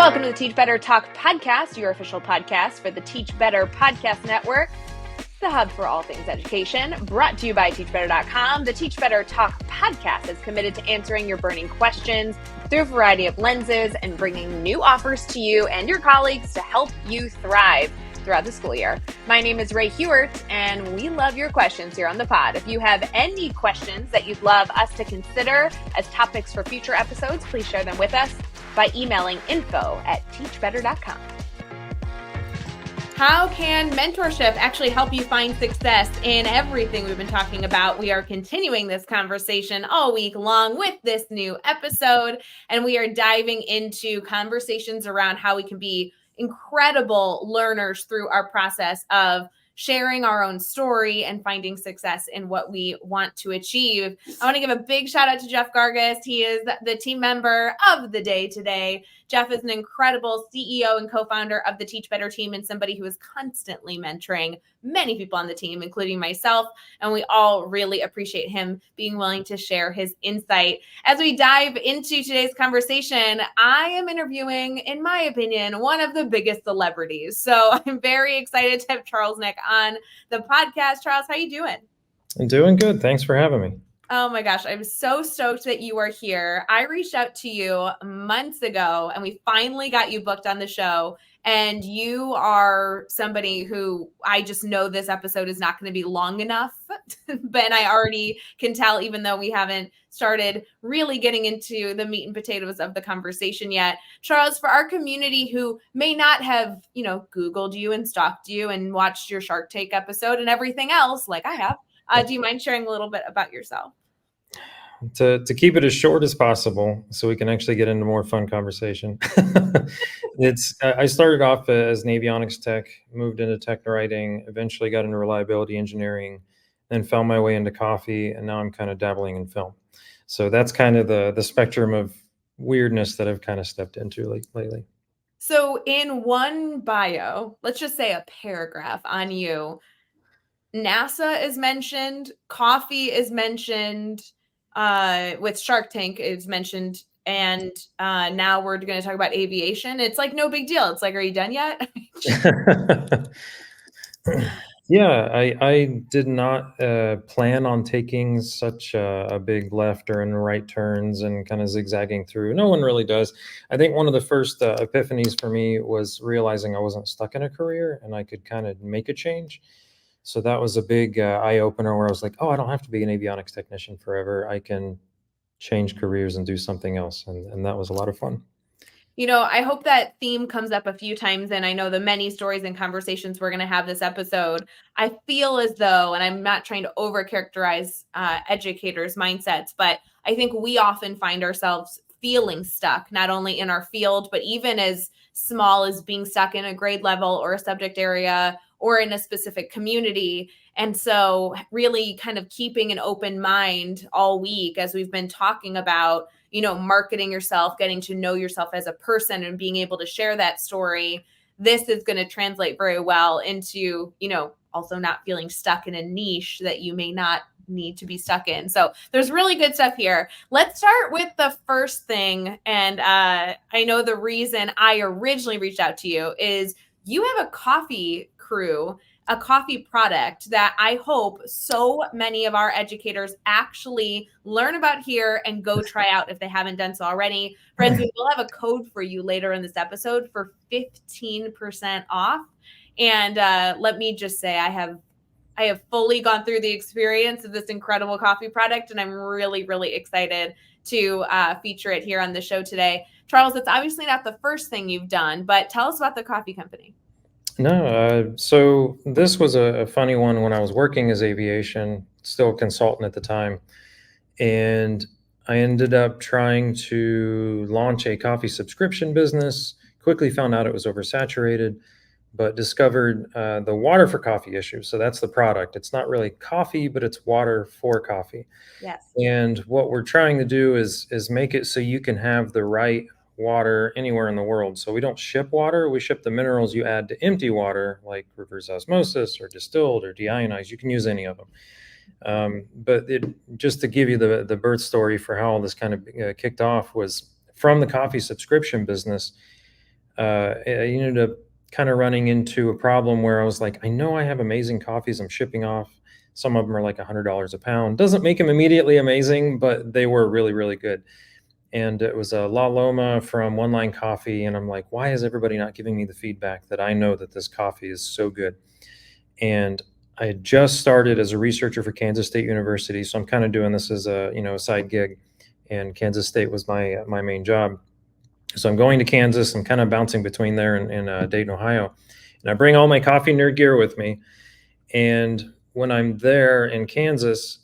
Welcome to the Teach Better Talk podcast, your official podcast for the Teach Better Podcast Network, the hub for all things education, brought to you by teachbetter.com. The Teach Better Talk podcast is committed to answering your burning questions through a variety of lenses and bringing new offers to you and your colleagues to help you thrive throughout the school year. My name is Ray Hewart, and we love your questions here on the pod. If you have any questions that you'd love us to consider as topics for future episodes, please share them with us by emailing info@teachbetter.com. How can mentorship actually help you find success in everything we've been talking about? We are continuing this conversation all week long with this new episode, and we are diving into conversations around how we can be incredible learners through our process of sharing our own story and finding success in what we want to achieve. I want to give a big shout out to Jeff Gargas. He is the team member of the day today. Jeff is an incredible CEO and co-founder of the Teach Better team and somebody who is constantly mentoring many people on the team, including myself. And we all really appreciate him being willing to share his insight. As we dive into today's conversation, I am interviewing, in my opinion, one of the biggest celebrities. So I'm very excited to have Charles Nick on the podcast. Charles, how you doing? I'm doing good. Thanks for having me. Oh my gosh, I'm so stoked that you are here. I reached out to you months ago and we finally got you booked on the show. And you are somebody who I just know this episode is not going to be long enough. But I already can tell, even though we haven't started really getting into the meat and potatoes of the conversation yet. Charles, for our community who may not have, Googled you and stalked you and watched your Shark Tank episode and everything else like I have, do you mind sharing a little bit about yourself? To keep it as short as possible so we can actually get into more fun conversation. I started off as an avionics tech, moved into tech writing, eventually got into reliability engineering, then found my way into coffee, and now I'm kind of dabbling in film. So that's kind of the spectrum of weirdness that I've kind of stepped into lately. So in one bio, let's just say a paragraph on you, NASA is mentioned, coffee is mentioned, with Shark Tank is mentioned, and now we're going to talk about aviation. It's like no big deal. It's like, are you done yet? Yeah, I did not plan on taking such a big left or and right turns and kind of zigzagging through. No one really does. I think one of the first epiphanies for me was realizing I wasn't stuck in a career and I could kind of make a change. So that was a big eye opener where I was like, oh, I don't have to be an avionics technician forever. I can change careers and do something else. And that was a lot of fun. I hope that theme comes up a few times. And I know the many stories and conversations we're going to have this episode. I feel as though, and I'm not trying to overcharacterize educators' mindsets, but I think we often find ourselves feeling stuck, not only in our field, but even as small as being stuck in a grade level or a subject area or in a specific community. And so really kind of keeping an open mind all week as we've been talking about, marketing yourself, getting to know yourself as a person and being able to share that story. This is going to translate very well into, also not feeling stuck in a niche that you may not need to be stuck in. So there's really good stuff here. Let's start with the first thing. And I know the reason I originally reached out to you is you have a coffee crew, a coffee product that I hope so many of our educators actually learn about here and go try out if they haven't done so already. Friends, we will have a code for you later in this episode for 15% off. And let me just say, I have fully gone through the experience of this incredible coffee product, and I'm really, really excited to feature it here on the show today. Charles, it's obviously not the first thing you've done, but tell us about the coffee company. No, so this was a funny one when I was working as aviation, still a consultant at the time. And I ended up trying to launch a coffee subscription business, quickly found out it was oversaturated, but discovered the water for coffee issue. So that's the product. It's not really coffee, but it's water for coffee. Yes. And what we're trying to do is make it so you can have the right water anywhere in the world. So we don't ship water, we ship the minerals you add to empty water, like reverse osmosis or distilled or deionized. You can use any of them. But just to give you the birth story for how all this kind of kicked off was from the coffee subscription business. I ended up kind of running into a problem where I was like, I know I have amazing coffees I'm shipping off. Some of them are like $100 a pound. Doesn't make them immediately amazing, but they were really, really good. And it was a La Loma from One Line Coffee. And I'm like, why is everybody not giving me the feedback that I know that this coffee is so good? And I had just started as a researcher for Kansas State University. So I'm kind of doing this as a, a side gig. And Kansas State was my main job. So I'm going to Kansas. I'm kind of bouncing between there and Dayton, Ohio. And I bring all my coffee nerd gear with me. And when I'm there in Kansas,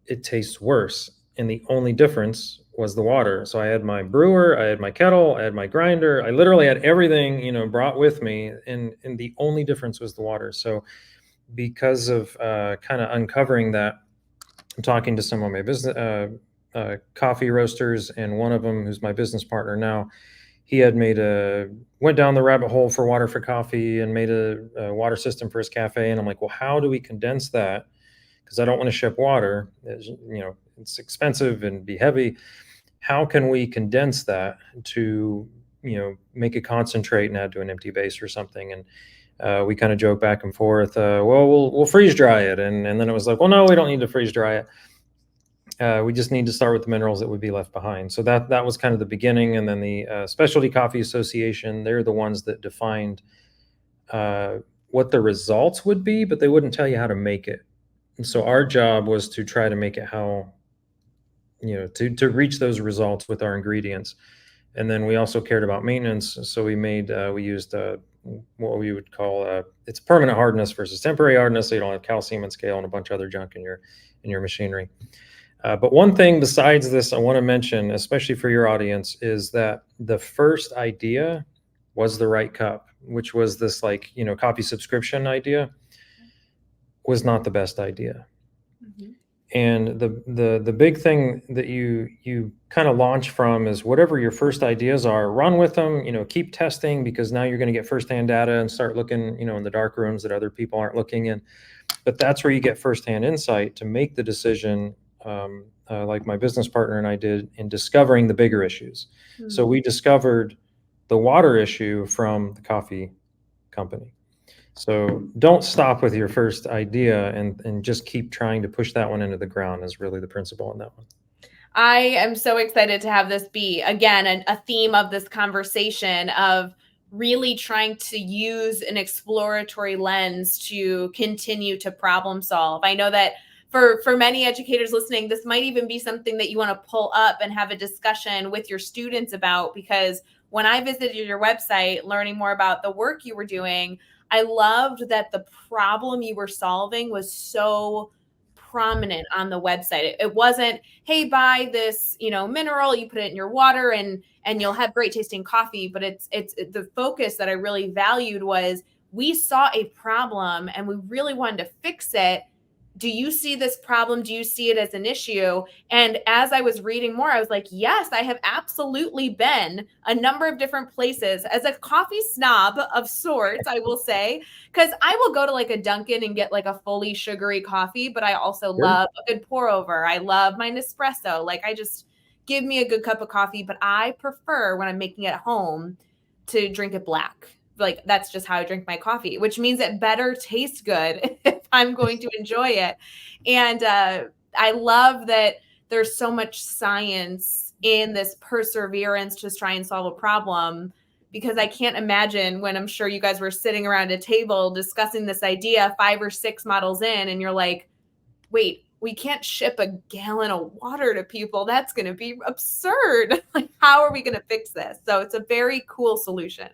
it tastes worse. And the only difference was the water. So I had my brewer, I had my kettle, I had my grinder. I literally had everything, brought with me. And the only difference was the water. So because of kind of uncovering that, I'm talking to some of my business coffee roasters, and one of them, who's my business partner now, he had went down the rabbit hole for water for coffee and made a water system for his cafe. And I'm like, well, how do we condense that? Because I don't want to ship water. It's expensive and be heavy. How can we condense that to, make a concentrate and add to an empty base or something? And we kind of joke back and forth. Well, we'll freeze dry it, and then it was like, well, no, we don't need to freeze dry it. We just need to start with the minerals that would be left behind. So that was kind of the beginning. And then the Specialty Coffee Association, they're the ones that defined what the results would be, but they wouldn't tell you how to make it. And so our job was to try to make it how, to reach those results with our ingredients. And then we also cared about maintenance. So we used what we would call it's permanent hardness versus temporary hardness. So you don't have calcium and scale and a bunch of other junk in your machinery. But one thing besides this I want to mention, especially for your audience, is that the first idea was the right cup, which was this coffee subscription idea, was not the best idea. Mm-hmm. And the big thing that you kind of launch from is whatever your first ideas are, run with them, keep testing, because now you're going to get firsthand data and start looking, in the dark rooms that other people aren't looking in. But that's where you get firsthand insight to make the decision. Like my business partner and I did in discovering the bigger issues. Mm-hmm. So we discovered the water issue from the coffee company. So don't stop with your first idea and just keep trying to push that one into the ground is really the principle in that one. I am so excited to have this be, again, a theme of this conversation of really trying to use an exploratory lens to continue to problem solve. I know that for many educators listening, this might even be something that you want to pull up and have a discussion with your students about, because when I visited your website, learning more about the work you were doing, I loved that the problem you were solving was so prominent on the website. It wasn't, hey, buy this, mineral, you put it in your water and you'll have great tasting coffee. But it's the focus that I really valued was, we saw a problem and we really wanted to fix it. Do you see this problem? Do you see it as an issue? And as I was reading more, I was like, yes, I have absolutely been a number of different places as a coffee snob of sorts, I will say, because I will go to like a Dunkin' and get like a fully sugary coffee, but I also love a good pour over. I love my Nespresso. Like, I just give me a good cup of coffee, but I prefer when I'm making it at home to drink it black. Like, that's just how I drink my coffee, which means it better tastes good if I'm going to enjoy it. And I love that there's so much science in this perseverance to try and solve a problem, because I can't imagine when I'm sure you guys were sitting around a table discussing this idea 5 or 6 models in, and you're like, wait, we can't ship a gallon of water to people. That's going to be absurd. Like, how are we going to fix this? So it's a very cool solution.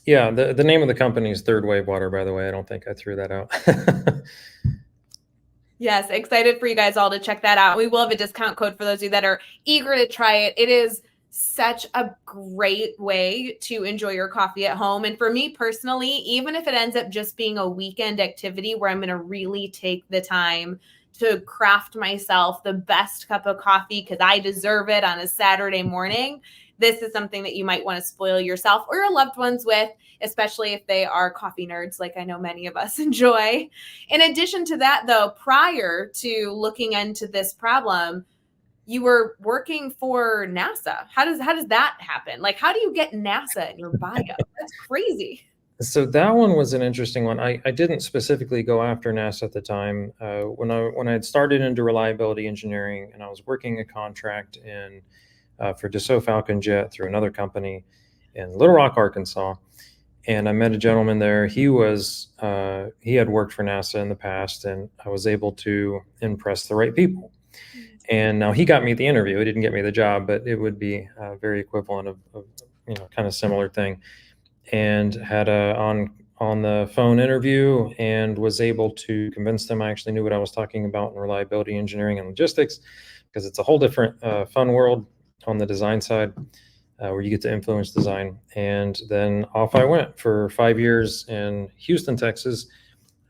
Yeah, the name of the company is Third Wave Water, by the way. I don't think I threw that out. Yes, excited for you guys all to check that out. We will have a discount code for those of you that are eager to try it. It is such a great way to enjoy your coffee at home. And for me personally, even if it ends up just being a weekend activity where I'm going to really take the time to craft myself the best cup of coffee because I deserve it on a Saturday morning, this is something that you might want to spoil yourself or your loved ones with, especially if they are coffee nerds, like I know many of us enjoy. In addition to that, though, prior to looking into this problem, you were working for NASA. How does that happen? Like, how do you get NASA in your bio? That's crazy. So that one was an interesting one. I didn't specifically go after NASA at the time. When I had started into reliability engineering, and I was working a contract for Dassault Falcon Jet through another company in Little Rock, Arkansas, and I met a gentleman there. He had worked for NASA in the past, and I was able to impress the right people. And now he got me the interview. He didn't get me the job, but it would be very equivalent of kind of similar thing. And had a on the phone interview and was able to convince them I actually knew what I was talking about in reliability engineering and logistics, because it's a whole different fun world on the design side, where you get to influence design. And then off I went for 5 years in Houston, Texas.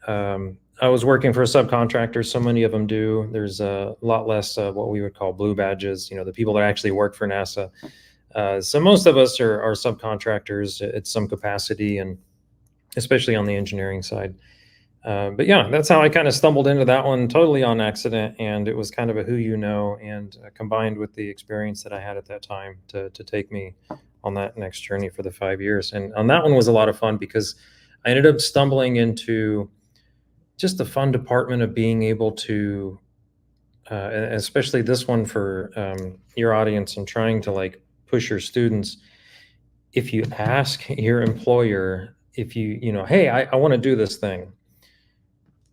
I was working for a subcontractor. So many of them do. There's a lot less what we would call blue badges, the people that actually work for NASA. So most of us are subcontractors at some capacity, and especially on the engineering side. But yeah, that's how I kind of stumbled into that one, totally on accident. And it was kind of a who you know, and combined with the experience that I had at that time to take me on that next journey for the 5 years. And on that one was a lot of fun because I ended up stumbling into just the fun department of being able to, especially this one for your audience and trying to like push your students. If you ask your employer, if hey, I want to do this thing,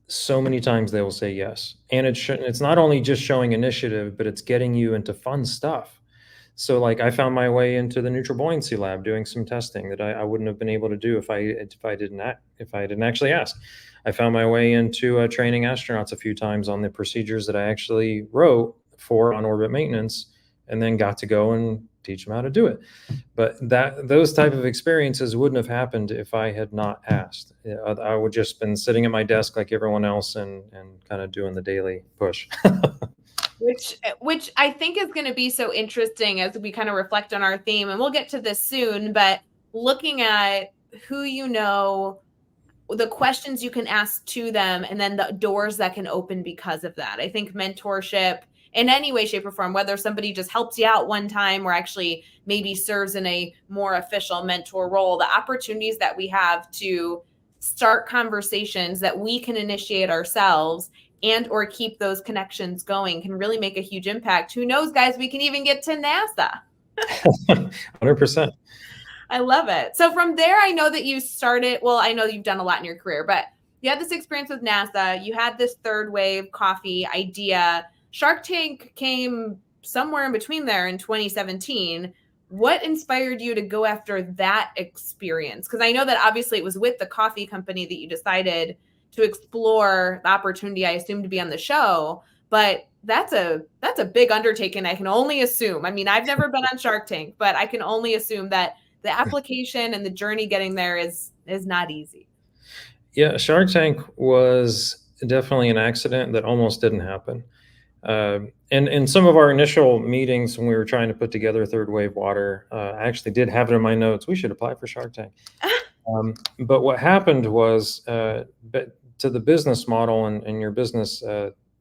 so many times they will say yes. And it's not only just showing initiative, but it's getting you into fun stuff. So like I found my way into the neutral buoyancy lab doing some testing that I wouldn't have been able to do if I didn't actually ask. I found my way into training astronauts a few times on the procedures that I actually wrote for on-orbit maintenance, and then got to go and teach them how to do it. But those type of experiences wouldn't have happened if I had not asked. I would just been sitting at my desk like everyone else and kind of doing the daily push. Which I think is going to be so interesting as we kind of reflect on our theme, and we'll get to this soon, but looking at who the questions you can ask to them, and then the doors that can open because of that. I think mentorship in any way, shape, or form, whether somebody just helps you out one time or actually maybe serves in a more official mentor role, the opportunities that we have to start conversations that we can initiate ourselves and or keep those connections going can really make a huge impact. Who knows, guys, we can even get to NASA. 100%. I love it. So from there, I know that you started, well, I know you've done a lot in your career, but you had this experience with NASA. You had this third wave coffee idea. Shark Tank came somewhere in between there in 2017. What inspired you to go after that experience? Because I know that obviously it was with the coffee company that you decided to explore the opportunity, I assume, to be on the show. But that's a big undertaking, I can only assume. I mean, I've never been on Shark Tank, but I can only assume that the application and the journey getting there is not easy. Yeah, Shark Tank was definitely an accident that almost didn't happen. And in some of our initial meetings when we were trying to put together Third Wave Water, I actually did have it in my notes, we should apply for Shark Tank. But what happened was, but to the business model, and your business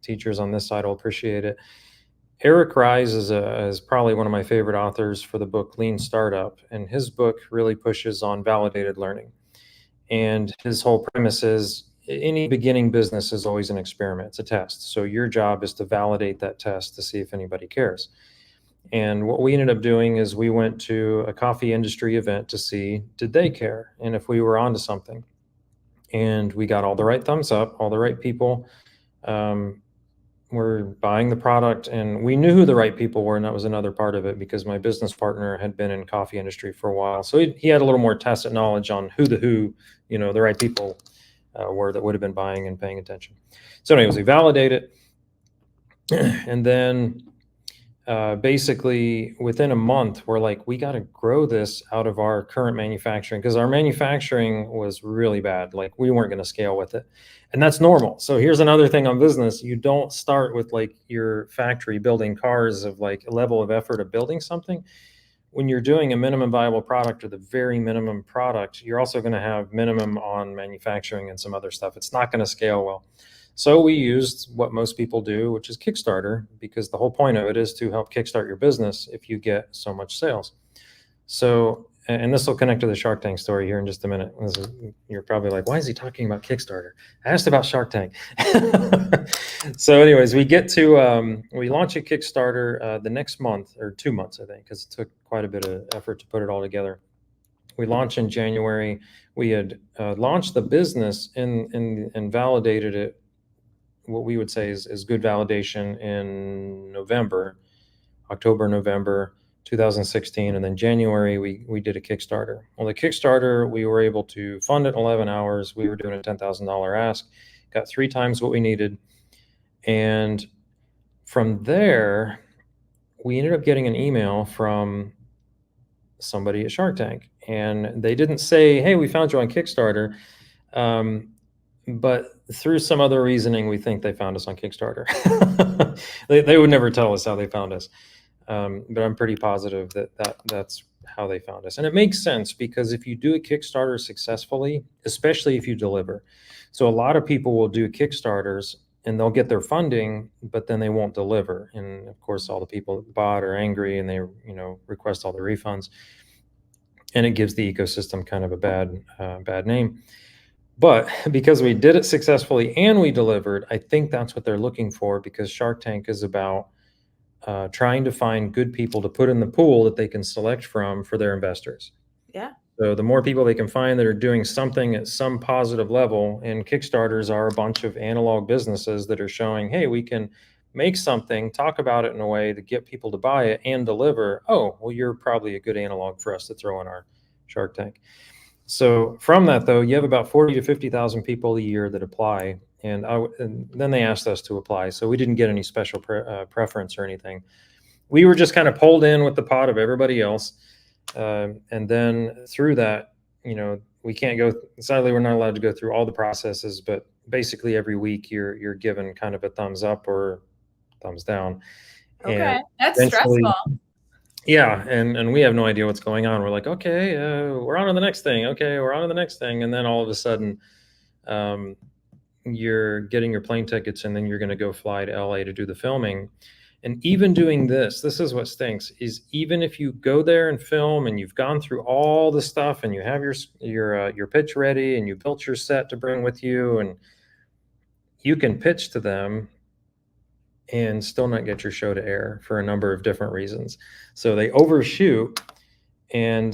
teachers on this side will appreciate it. Eric Ries is probably one of my favorite authors for the book Lean Startup, and his book really pushes on validated learning. And his whole premise is any beginning business is always an experiment, it's a test. So your job is to validate that test to see if anybody cares. And what we ended up doing is we went to a coffee industry event to see, did they care? And if we were onto something. And we got all the right thumbs up, all the right people were buying the product, and we knew who the right people were. And that was another part of it, because my business partner had been in coffee industry for a while. So he had a little more tacit knowledge on who the right people were that would have been buying and paying attention. So anyways, we validate it. And then basically within a month, we're like, we got to grow this out of our current manufacturing, because our manufacturing was really bad. Like we weren't going to scale with it. And that's normal. So here's another thing on business. You don't start with like your factory building cars of like a level of effort of building something. When you're doing a minimum viable product or the very minimum product, you're also going to have minimum on manufacturing and some other stuff. It's not going to scale well. So we used what most people do, which is Kickstarter, because the whole point of it is to help kickstart your business if you get so much sales. So, and this will connect to the Shark Tank story here in just a minute. You're probably like, why is he talking about Kickstarter? I asked about Shark Tank. So anyways, we launch a Kickstarter the next month or 2 months, I think, because it took quite a bit of effort to put it all together. We launch in January. We had launched the business and validated it, what we would say is good validation, in October, November 2016, and then January we did a Kickstarter. Well, the Kickstarter, we were able to fund it in 11 hours. We were doing a $10,000 ask, got 3 times what we needed, and from there we ended up getting an email from somebody at Shark Tank, and they didn't say, "Hey, we found you on Kickstarter," but through some other reasoning, we think they found us on Kickstarter. They would never tell us how they found us. But I'm pretty positive that's how they found us. And it makes sense, because if you do a Kickstarter successfully, especially if you deliver, so a lot of people will do Kickstarters and they'll get their funding, but then they won't deliver. And of course, all the people that bought are angry and they, request all the refunds. And it gives the ecosystem kind of a bad name. But because we did it successfully and we delivered, I think that's what they're looking for, because Shark Tank is about trying to find good people to put in the pool that they can select from for their investors. Yeah. So the more people they can find that are doing something at some positive level, and Kickstarters are a bunch of analog businesses that are showing, hey, we can make something, talk about it in a way to get people to buy it and deliver. Oh, well, you're probably a good analog for us to throw in our Shark Tank. So from that, though, you have about 40 to 50,000 people a year that apply. And then they asked us to apply. So we didn't get any special preference or anything. We were just kind of pulled in with the pot of everybody else. And then through that, we can't go, sadly, we're not allowed to go through all the processes, but basically every week you're given kind of a thumbs up or thumbs down. Okay. And that's stressful. Yeah, and we have no idea what's going on. We're like, okay, we're on to the next thing. Okay, we're on to the next thing. And then all of a sudden, you're getting your plane tickets, and then you're going to go fly to LA to do the filming. And even doing this is what stinks, is even if you go there and film and you've gone through all the stuff and you have your pitch ready and you built your set to bring with you, and you can pitch to them and still not get your show to air for a number of different reasons. So they overshoot, and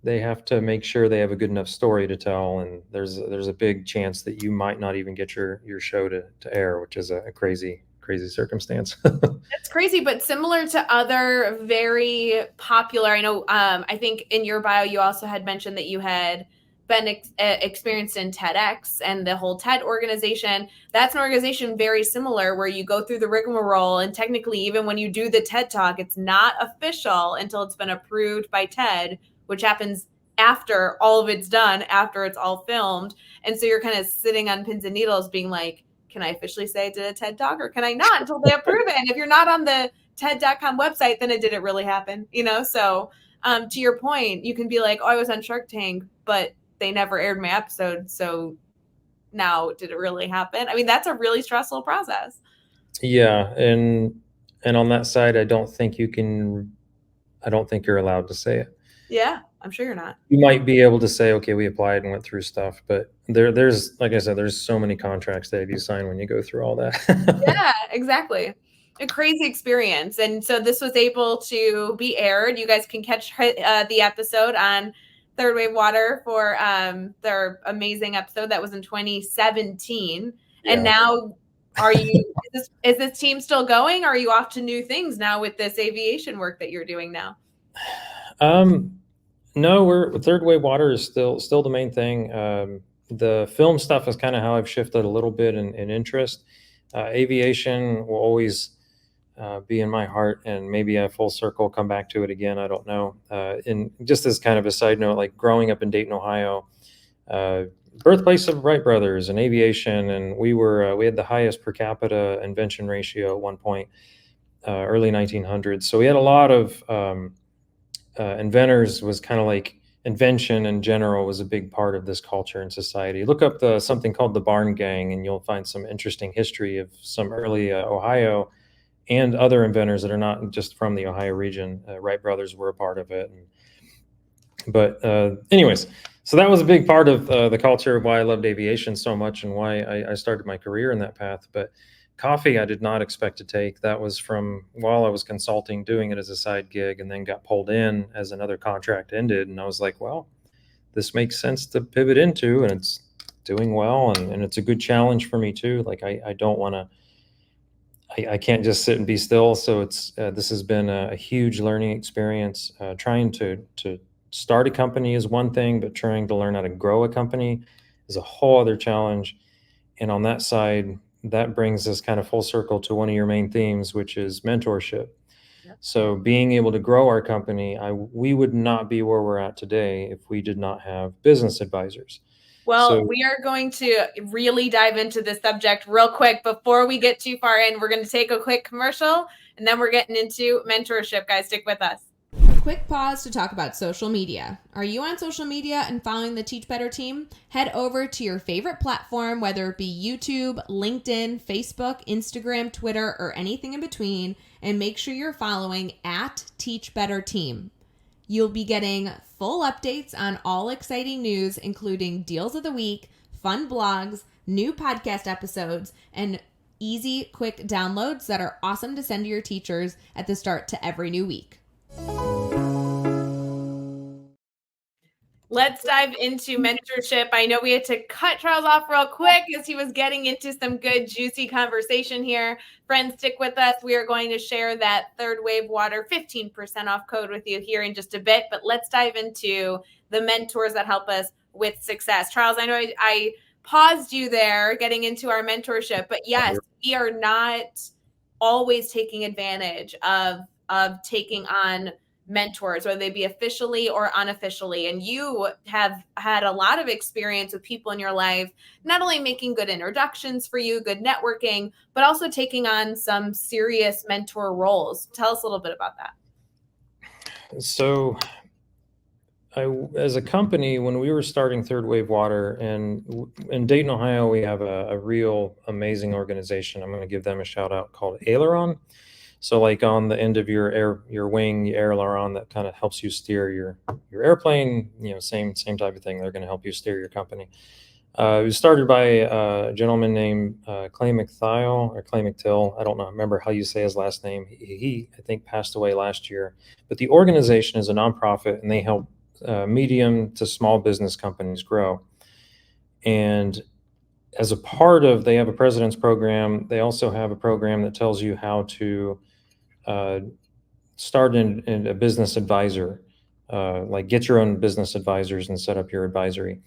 they have to make sure they have a good enough story to tell. And there's a big chance that you might not even get your show to air, which is a crazy circumstance. That's crazy, but similar to other very popular, I know, I think in your bio, you also had mentioned that you had been experienced in TEDx and the whole TED organization. That's an organization very similar, where you go through the rigmarole, and technically, even when you do the TED Talk, it's not official until it's been approved by TED, which happens after all of it's done, after it's all filmed. And so you're kind of sitting on pins and needles being like, can I officially say I did a TED Talk, or can I not, until they approve it? And if you're not on the TED.com website, then it didn't really happen, So to your point, you can be like, oh, I was on Shark Tank, but they never aired my episode. So now, did it really happen? I mean, that's a really stressful process. Yeah. And on that side, I don't think you're allowed to say it. Yeah, I'm sure you're not. You might be able to say, okay, we applied and went through stuff, but there's, like I said, there's so many contracts that you sign when you go through all that. Yeah, exactly. A crazy experience. And so this was able to be aired. You guys can catch the episode on Third Wave Water for their amazing episode that was in 2017. Yeah. And now, is this team still going? Or are you off to new things now with this aviation work that you're doing now? No, Third Wave Water is still the main thing. The film stuff is kind of how I've shifted a little bit in interest. Aviation will always be in my heart, and maybe a full circle come back to it again. I don't know. And just as kind of a side note, like growing up in Dayton, Ohio, birthplace of Wright brothers and aviation, and we had the highest per capita invention ratio at one point, early 1900s. So we had a lot of inventors. Was kind of like invention in general was a big part of this culture and society. Look up something called the Barn Gang, and you'll find some interesting history of some early Ohio and other inventors that are not just from the Ohio region. Wright brothers were a part of it. But anyways, so that was a big part of the culture, why I loved aviation so much and why I started my career in that path. But coffee, I did not expect to take. That was from while I was consulting, doing it as a side gig, and then got pulled in as another contract ended. And I was like, well, this makes sense to pivot into, and it's doing well. And it's a good challenge for me too. Like I don't want to, I can't just sit and be still. So this has been a huge learning experience. Trying to start a company is one thing, but trying to learn how to grow a company is a whole other challenge. And on that side, that brings us kind of full circle to one of your main themes, which is mentorship. Yep. So being able to grow our company, we would not be where we're at today if we did not have business advisors. Well, So we are going to really dive into this subject real quick. Before we get too far in, we're going to take a quick commercial, and then we're getting into mentorship. Guys, stick with us. Quick pause to talk about social media. Are you on social media and following the Teach Better team? Head over to your favorite platform, whether it be YouTube, LinkedIn, Facebook, Instagram, Twitter, or anything in between, and make sure you're following at Teach Better Team. You'll be getting full updates on all exciting news, including deals of the week, fun blogs, new podcast episodes, and easy, quick downloads that are awesome to send to your teachers at the start to every new week. Let's dive into mentorship. I know we had to cut Charles off real quick as he was getting into some good, juicy conversation here. Friends, stick with us. We are going to share that Third Wave Water 15% off code with you here in just a bit. But let's dive into the mentors that help us with success. Charles, I know I paused you there getting into our mentorship, but yes, we are not always taking advantage of taking on mentors, whether they be officially or unofficially. And you have had a lot of experience with people in your life, not only making good introductions for you, good networking, but also taking on some serious mentor roles. Tell us a little bit about that. So as a company, when we were starting Third Wave Water, and in Dayton, Ohio, we have a real amazing organization. I'm going to give them a shout out, called Aileron. So like on the end of your wing, your aileron, that kind of helps you steer your airplane, same type of thing. They're going to help you steer your company. It was started by a gentleman named Clay McThill or Clay McTill. I don't know, remember how you say his last name. He I think passed away last year. But the organization is a nonprofit, and they help medium to small business companies grow. And as a part of, they have a president's program. They also have a program that tells you how to start in a business advisor, like get your own business advisors and set up your advisory.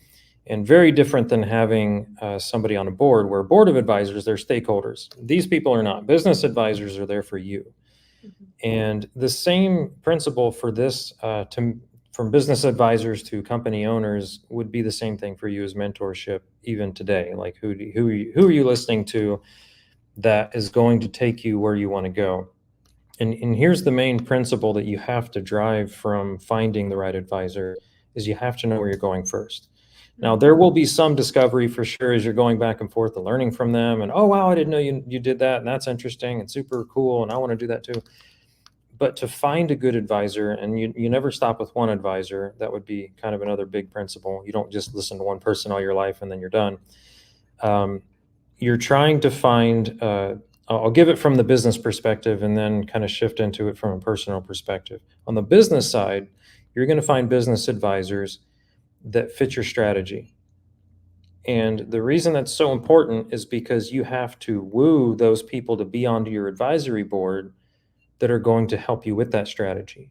And very different than having somebody on a board, where a board of advisors, they're stakeholders. These people are not. Business advisors are there for you. Mm-hmm. And the same principle for this, from business advisors to company owners, would be the same thing for you as mentorship, even today. Like who are you listening to that is going to take you where you want to go? And here's the main principle that you have to drive from finding the right advisor, is you have to know where you're going first. Now, there will be some discovery for sure as you're going back and forth and learning from them. And, oh, wow, I didn't know you did that. And that's interesting and super cool. And I want to do that too. But to find a good advisor, and you never stop with one advisor, that would be kind of another big principle. You don't just listen to one person all your life and then you're done. You're trying to find, I'll give it from the business perspective and then kind of shift into it from a personal perspective. On the business side, you're going to find business advisors that fit your strategy. And the reason that's so important is because you have to woo those people to be onto your advisory board that are going to help you with that strategy.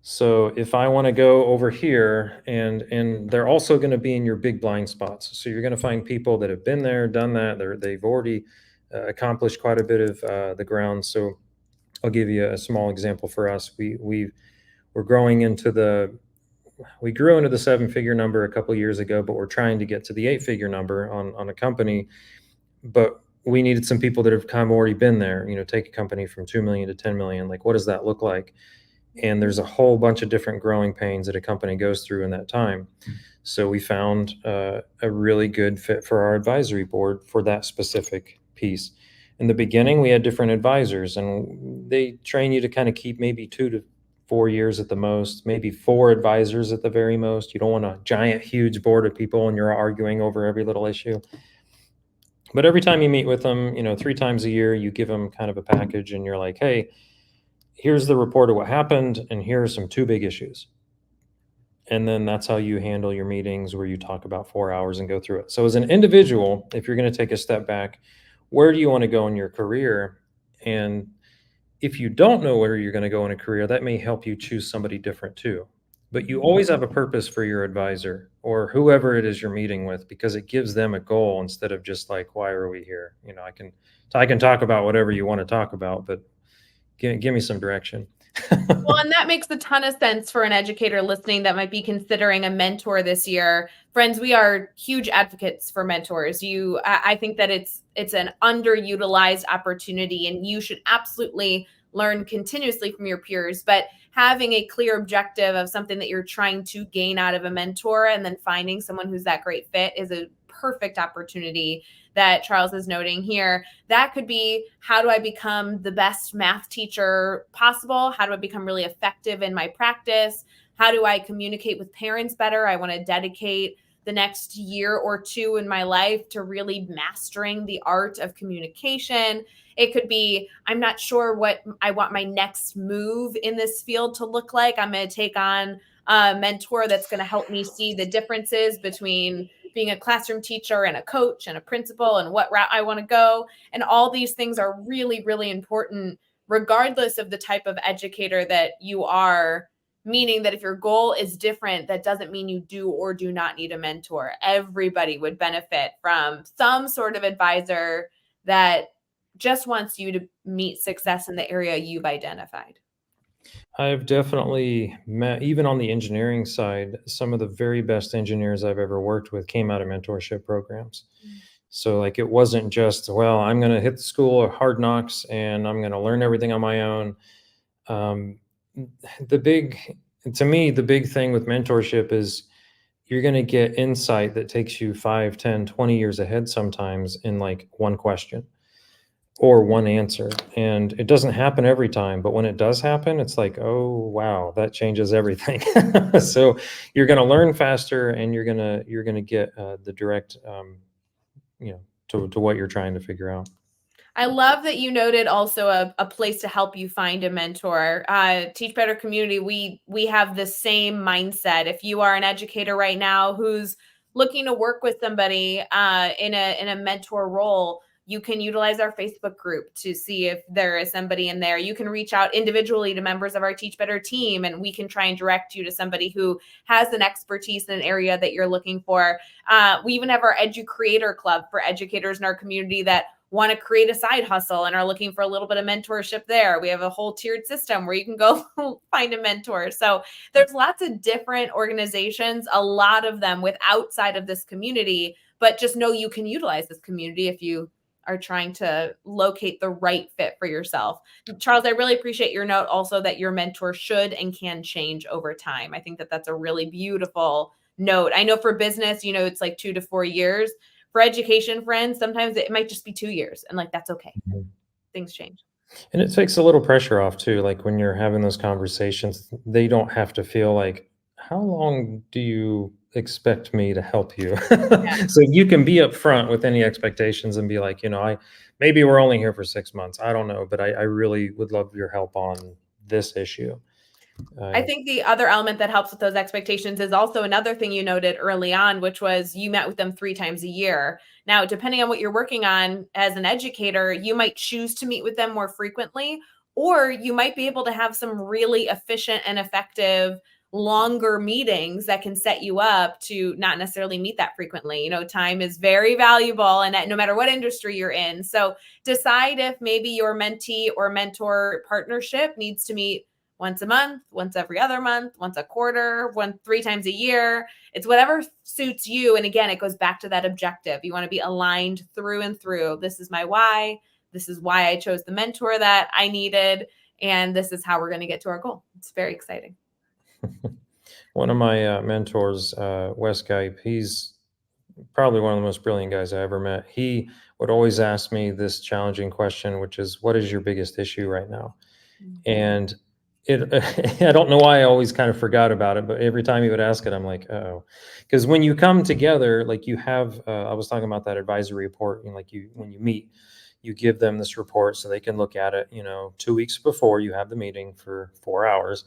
So if I want to go over here, and they're also going to be in your big blind spots. So you're going to find people that have been there, done that. They've already accomplished quite a bit of the ground. So I'll give you a small example for us. We're growing we grew into the 7-figure number a couple of years ago, but we're trying to get to the 8-figure number on a company. But we needed some people that have kind of already been there, take a company from 2 million to 10 million. Like, what does that look like? And there's a whole bunch of different growing pains that a company goes through in that time. So we found a really good fit for our advisory board for that specific piece. In the beginning, we had different advisors, and they train you to kind of keep maybe 2 to 4 years at the most, maybe 4 advisors at the very most. You don't want a giant, huge board of people and you're arguing over every little issue. But every time you meet with them, 3 times a year, you give them kind of a package and you're like, hey, here's the report of what happened, and here are some 2 big issues. And then that's how you handle your meetings where you talk about 4 hours and go through it. So as an individual, if you're going to take a step back, where do you want to go in your career? And if you don't know where you're going to go in a career, that may help you choose somebody different too. But you always have a purpose for your advisor or whoever it is you're meeting with, because it gives them a goal instead of just like, why are we here? I can talk about whatever you want to talk about, but give me some direction. Well, and that makes a ton of sense for an educator listening that might be considering a mentor this year. Friends, we are huge advocates for mentors. I think that it's an underutilized opportunity, and you should absolutely learn continuously from your peers. But having a clear objective of something that you're trying to gain out of a mentor, and then finding someone who's that great fit, is a perfect opportunity that Charles is noting here. That could be, how do I become the best math teacher possible? How do I become really effective in my practice? How do I communicate with parents better? I want to dedicate the next year or 2 in my life to really mastering the art of communication. It could be, I'm not sure what I want my next move in this field to look like. I'm going to take on a mentor that's going to help me see the differences between being a classroom teacher and a coach and a principal and what route I want to go. And all these things are really, really important, regardless of the type of educator that you are. Meaning that if your goal is different, that doesn't mean you do or do not need a mentor. Everybody would benefit from some sort of advisor that just wants you to meet success in the area you've identified. I've definitely met, even on the engineering side, some of the very best engineers I've ever worked with came out of mentorship programs. So like, it wasn't just, well, I'm going to hit the school of hard knocks and I'm going to learn everything on my own. To me, the big thing with mentorship is you're going to get insight that takes you 5, 10, 20 years ahead sometimes in like one question or one answer. And it doesn't happen every time, but when it does happen, it's like, oh, wow, that changes everything. So you're going to learn faster, and you're going to get the direct, to what you're trying to figure out. I love that you noted also a place to help you find a mentor. Teach Better Community, we have the same mindset. If you are an educator right now who's looking to work with somebody in a mentor role, you can utilize our Facebook group to see if there is somebody in there. You can reach out individually to members of our Teach Better team, and we can try and direct you to somebody who has an expertise in an area that you're looking for. We even have our Edu Creator Club for educators in our community that want to create a side hustle and are looking for a little bit of mentorship there. We have a whole tiered system where you can go find a mentor. So there's lots of different organizations, a lot of them with outside of this community, but just know you can utilize this community if you are trying to locate the right fit for yourself. Charles, I really appreciate your note also that your mentor should and can change over time. I think that that's a really beautiful note. I know for business, it's like 2 to 4 years. For education, friends, sometimes it might just be 2 years, and like, that's okay. Mhm. Things change. And it takes a little pressure off too. Like when you're having those conversations, they don't have to feel like, how long do you expect me to help you? So you can be upfront with any expectations and be like, maybe we're only here for 6 months. I don't know, but I really would love your help on this issue. I think the other element that helps with those expectations is also another thing you noted early on, which was you met with them 3 times a year. Now, depending on what you're working on as an educator, you might choose to meet with them more frequently, or you might be able to have some really efficient and effective longer meetings that can set you up to not necessarily meet that frequently. Time is very valuable, and no matter what industry you're in. So decide if maybe your mentee or mentor partnership needs to meet once a month, once every other month, once a quarter, 3 times a year. It's whatever suits you. And again, it goes back to that objective. You want to be aligned through and through. This is my why. This is why I chose the mentor that I needed. and this is how we're going to get to our goal. It's very exciting. One of my mentors, Wes Geip, he's probably one of the most brilliant guys I ever met. He would always ask me this challenging question, which is, what is your biggest issue right now? And I don't know why I always kind of forgot about it, but every time he would ask it, I'm like, oh, because when you come together, like you have, I was talking about that advisory report, when you meet, you give them this report so they can look at it, 2 weeks before you have the meeting for 4 hours.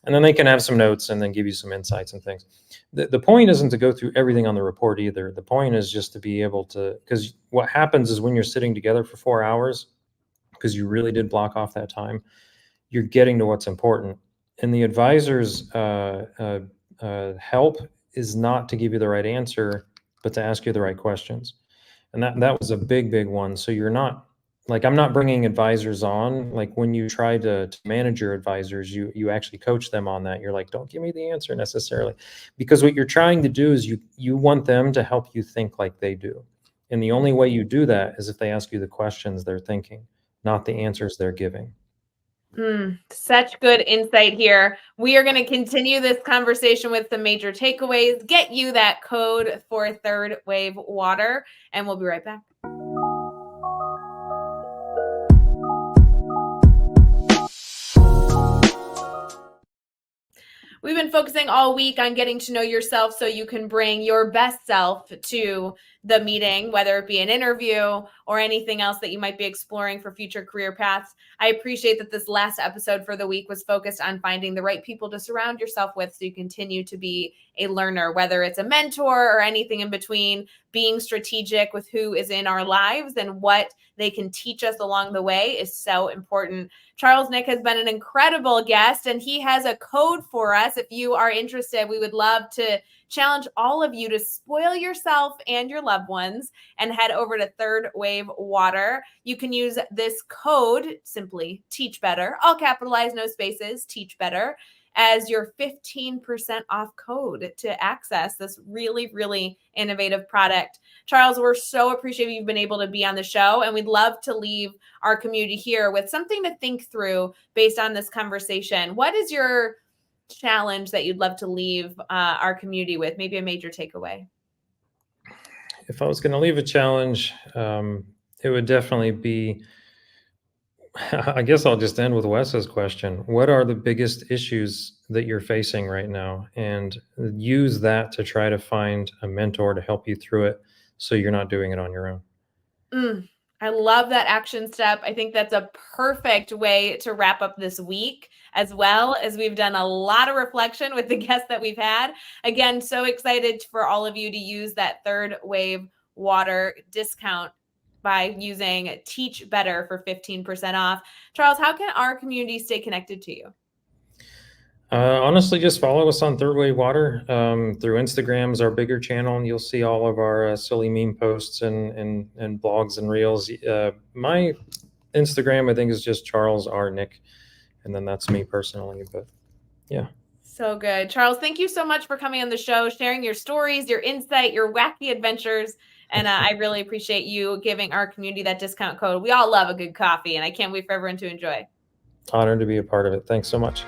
And then they can have some notes and then give you some insights and things. The point isn't to go through everything on the report either. The point is just to be able to, because what happens is when you're sitting together for 4 hours, because you really did block off that time, you're getting to what's important. And the advisor's help is not to give you the right answer, but to ask you the right questions. And that was a big, big one. So you're not, like, I'm not bringing advisors on. Like when you try to manage your advisors, you actually coach them on that. You're like, don't give me the answer necessarily, because what you're trying to do is you want them to help you think like they do. And the only way you do that is if they ask you the questions they're thinking, not the answers they're giving. Such good insight here. We are going to continue this conversation with some major takeaways, get you that code for Third Wave Water, and we'll be right back. We've been focusing all week on getting to know yourself so you can bring your best self to the meeting, whether it be an interview or anything else that you might be exploring for future career paths. I appreciate that this last episode for the week was focused on finding the right people to surround yourself with so you continue to be a learner, whether it's a mentor or anything in between. Being strategic with who is in our lives and what they can teach us along the way is so important. Charles Nick has been an incredible guest, and he has a code for us. If you are interested, we would love to challenge all of you to spoil yourself and your loved ones and head over to Third Wave Water. You can use this code, simply Teach Better, all capitalized, no spaces, Teach Better, as your 15% off code to access this really, really innovative product. Charles, we're so appreciative you've been able to be on the show, and we'd love to leave our community here with something to think through based on this conversation. What is your challenge that you'd love to leave our community with? Maybe a major takeaway. If I was going to leave a challenge, it would definitely be, I guess I'll just end with Wes's question. What are the biggest issues that you're facing right now? And use that to try to find a mentor to help you through it so you're not doing it on your own. I love that action step. I think that's a perfect way to wrap up this week, as well as we've done a lot of reflection with the guests that we've had. Again, so excited for all of you to use that Third Wave Water discount by using Teach Better for 15% off. Charles, how can our community stay connected to you? Honestly, just follow us on Third Wave Water through Instagram is our bigger channel, and you'll see all of our silly meme posts and blogs and reels. My Instagram, I think, is just Charles R. Nick, and then that's me personally. But yeah. So good. Charles, thank you so much for coming on the show, sharing your stories, your insight, your wacky adventures. And I really appreciate you giving our community that discount code. We all love a good coffee, and I can't wait for everyone to enjoy. Honored to be a part of it. Thanks so much.